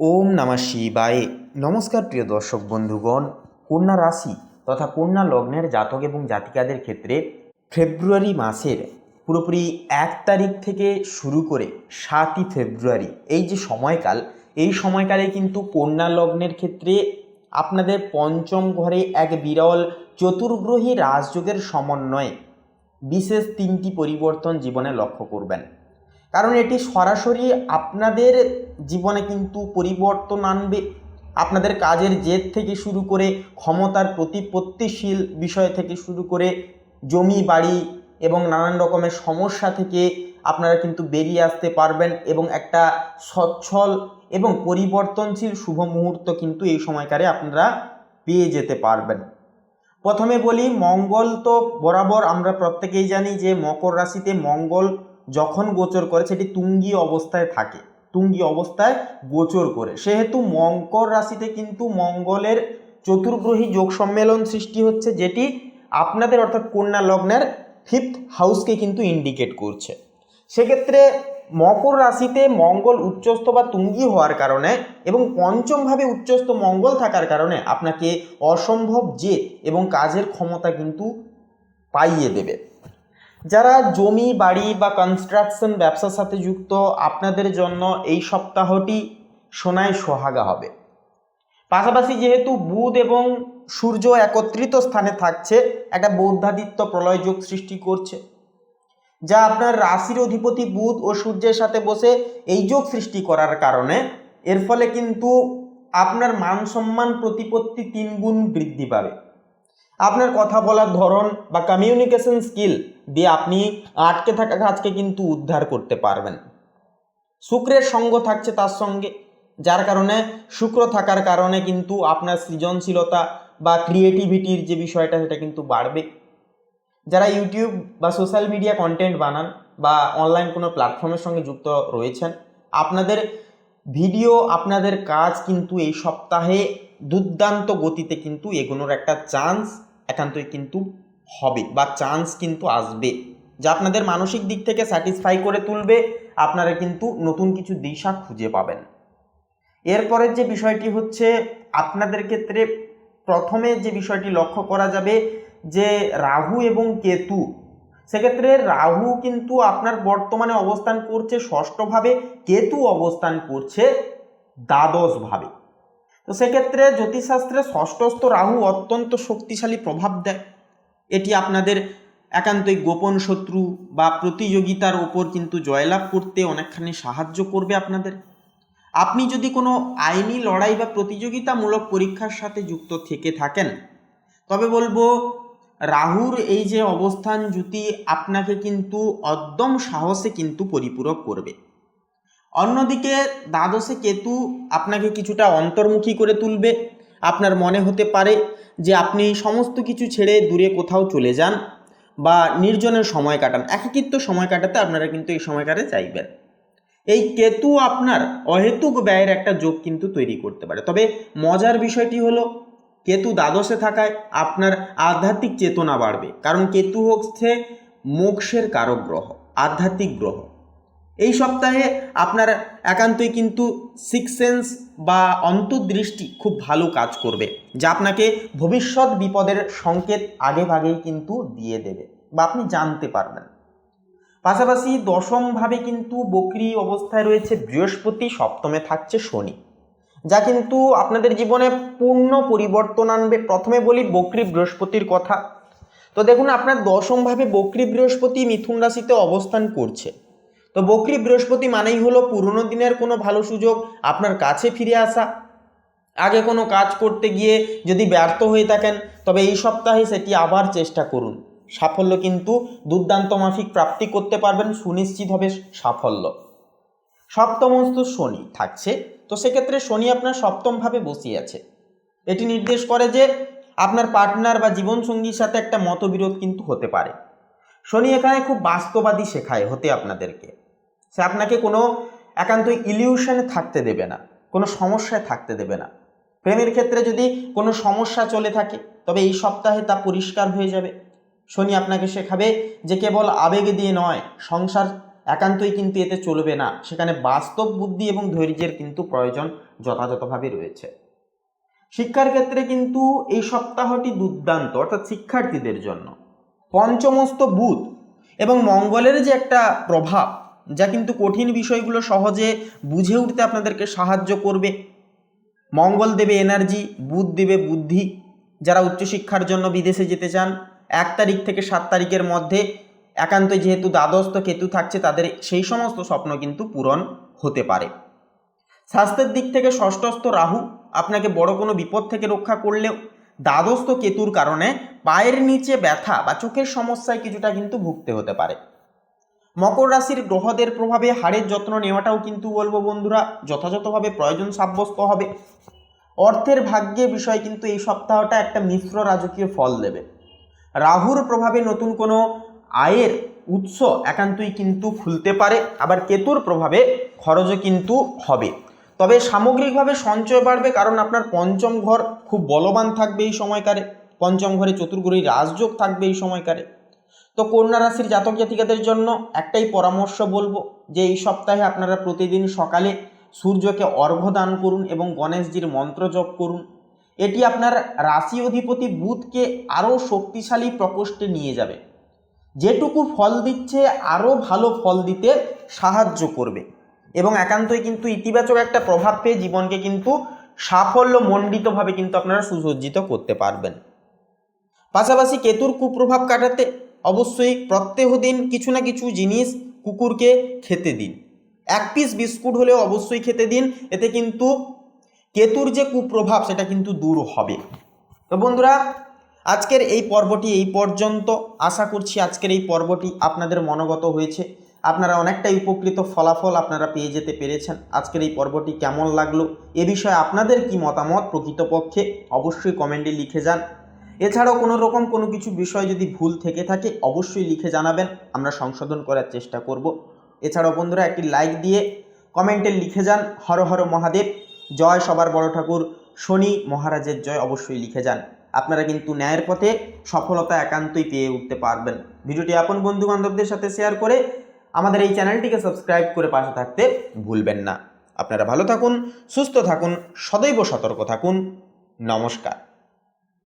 ওম নমঃ শিবায়। নমস্কার প্রিয় দর্শক বন্ধুগণ, কন্যা রাশি তথা কন্যা লগ্নের জাতক এবং জাতিকাদের ক্ষেত্রে ফেব্রুয়ারি মাসের পুরোপুরি 1 তারিখ থেকে শুরু করে 7ই ফেব্রুয়ারি এই যে সময়কাল, এই সময়কালে কিন্তু কন্যা লগ্নের ক্ষেত্রে আপনাদের পঞ্চম ঘরে এক বিরল চতুর্গ্রহী রাজযোগের সমন্বয়ে বিশেষ 3টি পরিবর্তন জীবনে লক্ষ্য করবেন। কারণ এটি সরাসরি আপনাদের জীবনে কিন্তু পরিবর্তন আনবে। আপনাদের কাজের জেদ থেকে শুরু করে ক্ষমতার প্রতিপত্তিশীল বিষয় থেকে শুরু করে জমি বাড়ি এবং নানান রকমের সমস্যা থেকে আপনারা কিন্তু বেরিয়ে আসতে পারবেন এবং একটা সচ্ছল এবং পরিবর্তনশীল শুভ মুহূর্ত কিন্তু এই সময়কালে আপনারা পেয়ে যেতে পারবেন। প্রথমে বলি, মঙ্গল তো বরাবর আমরা প্রত্যেকেই জানি যে মকর রাশিতে মঙ্গল যখন গোচর করে সেটি তুঙ্গী অবস্থায় থাকে, তুঙ্গী অবস্থায় গোচর করে, সেহেতু মকর রাশিতে কিন্তু মঙ্গলের চতুর্গ্রহী যোগ সম্মেলন সৃষ্টি হচ্ছে, যেটি আপনাদের অর্থাৎ কন্যা লগ্নের 5th হাউসকে কিন্তু ইন্ডিকেট করছে। সেক্ষেত্রে মকর রাশিতে মঙ্গল উচ্চস্থ বা তুঙ্গী হওয়ার কারণে এবং পঞ্চমভাবে উচ্চস্থ মঙ্গল থাকার কারণে আপনাকে অসম্ভব জেদ এবং কাজের ক্ষমতা কিন্তু পাইয়ে দেবে। যারা জমি বাড়ি বা কনস্ট্রাকশন ব্যবসার সাথে যুক্ত, আপনাদের জন্য এই সপ্তাহটি সোনায় সোহাগা হবে। পাশাপাশি যেহেতু বুধ এবং সূর্য একত্রিত স্থানে থাকছে, একটা বৌদ্ধাদিত্য প্রলয় যোগ সৃষ্টি করছে, যা আপনার রাশির অধিপতি বুধ ও সূর্যের সাথে বসে এই যোগ সৃষ্টি করার কারণে এর ফলে কিন্তু আপনার মান সম্মান প্রতিপত্তি 3 গুণ বৃদ্ধি পাবে। আপনার কথা বলার ধরন বা কমিউনিকেশন স্কিল দিয়ে আপনি আটকে থাকা কাজকে কিন্তু উদ্ধার করতে পারবেন। শুক্রের সঙ্গ থাকছে তার সঙ্গে, যার কারণে শুক্র থাকার কারণে কিন্তু আপনার সৃজনশীলতা বা ক্রিয়েটিভিটির যে বিষয়টা সেটা কিন্তু বাড়বে। যারা ইউটিউব বা সোশ্যাল মিডিয়া কন্টেন্ট বানান বা অনলাইন কোনো প্ল্যাটফর্মের সঙ্গে যুক্ত রয়েছেন, আপনাদের ভিডিও আপনাদের কাজ কিন্তু এই সপ্তাহে দুর্দান্ত গতিতে কিন্তু এগোনোর একটা চান্স একান্তই কিন্তু হবে বা চান্স কিন্তু আসবে, যা আপনাদের মানসিক দিক থেকে স্যাটিসফাই করে তুলবে। আপনারা কিন্তু নতুন কিছু দিশা খুঁজে পাবেন। এরপরের যে বিষয়টি হচ্ছে, আপনাদের ক্ষেত্রে প্রথমে যে বিষয়টি লক্ষ্য করা যাবে যে রাহু এবং কেতু, সেক্ষেত্রে রাহু কিন্তু আপনার বর্তমানে অবস্থান করছে 6ষ্ঠ ভাবে, কেতু অবস্থান করছে দ্বাদশ ভাবে। তো সেক্ষেত্রে জ্যোতিষশাস্ত্রে 6ষ্ঠস্থ রাহু অত্যন্ত শক্তিশালী প্রভাব দেয়। এটি আপনাদের একান্তই গোপন শত্রু বা প্রতিযোগিতার ওপর কিন্তু জয়লাভ করতে অনেকখানি সাহায্য করবে আপনাদের। আপনি যদি কোনো আইনি লড়াই বা প্রতিযোগিতামূলক পরীক্ষার সাথে যুক্ত থেকে থাকেন, তবে বলবো রাহুর এই যে অবস্থান জ্যোতি আপনাকে কিন্তু অদ্যম সাহসে কিন্তু পরিপূরক করবে। অন্যদিকে দ্বাদশে কেতু আপনাকে কিছুটা অন্তর্মুখী করে তুলবে। আপনার মনে হতে পারে যে আপনি সমস্ত কিছু ছেড়ে দূরে কোথাও চলে যান বা নির্জনের সময় কাটান, একাকিত্ব সময় কাটাতে আপনারা কিন্তু এই সময়কালে চাইবেন। এই কেতু আপনার অহেতুক ব্যয়ের একটা যোগ কিন্তু তৈরি করতে পারে। তবে মজার বিষয়টি হলো, কেতু দ্বাদশে থাকায় আপনার আধ্যাত্মিক চেতনা বাড়বে, কারণ কেতু হচ্ছে মোক্ষের কারক গ্রহ, আধ্যাত্মিক গ্রহ। এই সপ্তাহে আপনার একান্তই কিন্তু সিক্স সেন্স বা অন্তর্দৃষ্টি খুব ভালো কাজ করবে, যা আপনাকে ভবিষ্যৎ বিপদের সংকেত আগেভাগেই কিন্তু দিয়ে দেবে বা আপনি জানতে পারবেন। পাশাপাশি দশমভাবে কিন্তু বক্রী অবস্থায় রয়েছে বৃহস্পতি, সপ্তমে থাকছে শনি, যা কিন্তু আপনাদের জীবনে পূর্ণ পরিবর্তন আনবে। প্রথমে বলি বক্রী বৃহস্পতির কথা। তো দেখুন, আপনার দশমভাবে বক্রী বৃহস্পতি মিথুন রাশিতে অবস্থান করছে। তো বক্রী বৃহস্পতি মানেই হলো পুরনো দিনের কোনো ভালো সুযোগ আপনার কাছে ফিরে আসা। আগে কোনো কাজ করতে গিয়ে যদি ব্যর্থ হয়ে থাকেন, তবে এই সপ্তাহে সেটি আবার চেষ্টা করুন। সাফল্য কিন্তু দুর্দান্ত মাফিক প্রাপ্তি করতে পারবেন, সুনিশ্চিত হবে সাফল্য। সপ্তমস্থ শনি থাকছে, তো সেক্ষেত্রে শনি আপনার সপ্তমভাবে বসিয়ে আছে। এটি নির্দেশ করে যে আপনার পার্টনার বা জীবনসঙ্গীর সাথে একটা মতবিরোধ কিন্তু হতে পারে। শনি এখানে খুব বাস্তববাদী শেখায় হতে আপনাদেরকে। সে আপনাকে কোনো একান্তই ইলিউশনে থাকতে দেবে না, কোনো সমস্যায় থাকতে দেবে না। প্রেমের ক্ষেত্রে যদি কোনো সমস্যা চলে থাকে, তবে এই সপ্তাহে তা পরিষ্কার হয়ে যাবে। শনি আপনাকে শেখাবে যে কেবল আবেগ দিয়ে নয়, সংসার একান্তই কিন্তু এতে চলবে না, সেখানে বাস্তব বুদ্ধি এবং ধৈর্যের কিন্তু প্রয়োজন যথাযথভাবে রয়েছে। শিক্ষার ক্ষেত্রে কিন্তু এই সপ্তাহটি দুর্দান্ত, অর্থাৎ শিক্ষার্থীদের জন্য। পঞ্চমস্ত বুধ এবং মঙ্গলের যে একটা প্রভাব, যা কিন্তু কঠিন বিষয়গুলো সহজে বুঝে উঠতে আপনাদেরকে সাহায্য করবে। মঙ্গল দেবে এনার্জি, বুধ দেবে বুদ্ধি। যারা উচ্চশিক্ষার জন্য বিদেশে যেতে চান 1 তারিখ থেকে 7 তারিখের মধ্যে একান্তই যেহেতু দ্বাদস্থ কেতু থাকছে, তাদের সেই সমস্ত স্বপ্ন কিন্তু পূরণ হতে পারে। স্বাস্থ্যের দিক থেকে ষষ্ঠস্থ রাহু আপনাকে বড় কোনো বিপদ থেকে রক্ষা করলেও দ্বাদস্থ কেতুর কারণে পায়ের নিচে ব্যথা বা চোখের সমস্যায় কিছুটা কিন্তু ভুগতে হতে পারে। মকর রাশির গ্রহদের প্রভাবে হাড়ের যত্ন নেওয়াটাও কিন্তু বলবো বন্ধুরা যথাযথভাবে প্রয়োজন সাব্যস্ত হবে। অর্থের ভাগ্যের বিষয় কিন্তু এই সপ্তাহটা একটা মিশ্র রাজকীয় ফল দেবে। রাহুর প্রভাবে নতুন কোনো আয়ের উৎস একান্তই কিন্তু খুলতে পারে, আবার কেতুর প্রভাবে খরচও কিন্তু হবে। তবে সামগ্রিকভাবে সঞ্চয় বাড়বে, কারণ আপনার পঞ্চম ঘর খুব বলবান থাকবে এই সময়কারে। পঞ্চম ঘরে চতুর্গ্রহী রাজযোগ থাকবে এই সময়কারে। তো কন্যা রাশির জাতক জাতিকাদের জন্য একটাই পরামর্শ বলবো যে এই সপ্তাহে আপনারা প্রতিদিন সকালে সূর্যকে অর্ঘ্য দান করুন এবং গণেশজির মন্ত্র জপ করুন। এটি আপনার রাশি অধিপতি বুধকে আরও শক্তিশালী প্রকোষ্ঠে নিয়ে যাবে, যেটুকু ফল দিচ্ছে আরও ভালো ফল দিতে সাহায্য করবে এবং একান্তই কিন্তু ইতিবাচক একটা প্রভাব পেয়ে জীবনকে কিন্তু সাফল্যমণ্ডিতভাবে কিন্তু আপনারা সুসজ্জিত করতে পারবেন। পাশাপাশি কেতুর কুপ্রভাব কাটাতে অবশ্যই প্রত্যেক দিন কিছু না কিছু জিনিস কুকুরকে খেতে দিন। 1 পিস বিস্কুট হলেও অবশ্যই খেতে দিন, এতে কিন্তু কেতুর যে কুপ্রভাব সেটা কিন্তু দূর হবে। তো বন্ধুরা, আজকের এই পর্বটি এই পর্যন্ত। আশা করছি আজকের এই পর্বটি আপনাদের মনোগত হয়েছে, আপনারা অনেকটাই উপকৃত ফলাফল আপনারা পেয়ে যেতে পেরেছেন। আজকের এই পর্বটি কেমন লাগলো, এ বিষয়ে আপনাদের কি মতামত প্রকৃতপক্ষে অবশ্যই কমেন্টে লিখে যান। এছাড়াও কোনো রকম কোনো কিছু বিষয় যদি ভুল থেকে থাকে অবশ্যই লিখে জানাবেন, আমরা সংশোধন করার চেষ্টা করব। এছাড়াও বন্ধুরা একটি লাইক দিয়ে কমেন্টে লিখে যান হর হর মহাদেব, জয় সবার বড় ঠাকুর শনি মহারাজের জয়, অবশ্যই লিখে যান। আপনারা কিন্তু ন্যায়ের পথে সফলতা একান্তই পেয়ে উঠতে পারবেন। ভিডিওটি আপন বন্ধু বান্ধবদের সাথে শেয়ার করে আমাদের এই চ্যানেলটিকে সাবস্ক্রাইব করে পাশে থাকতে ভুলবেন না। আপনারা ভালো থাকুন, সুস্থ থাকুন, সদৈব সতর্ক থাকুন। নমস্কার।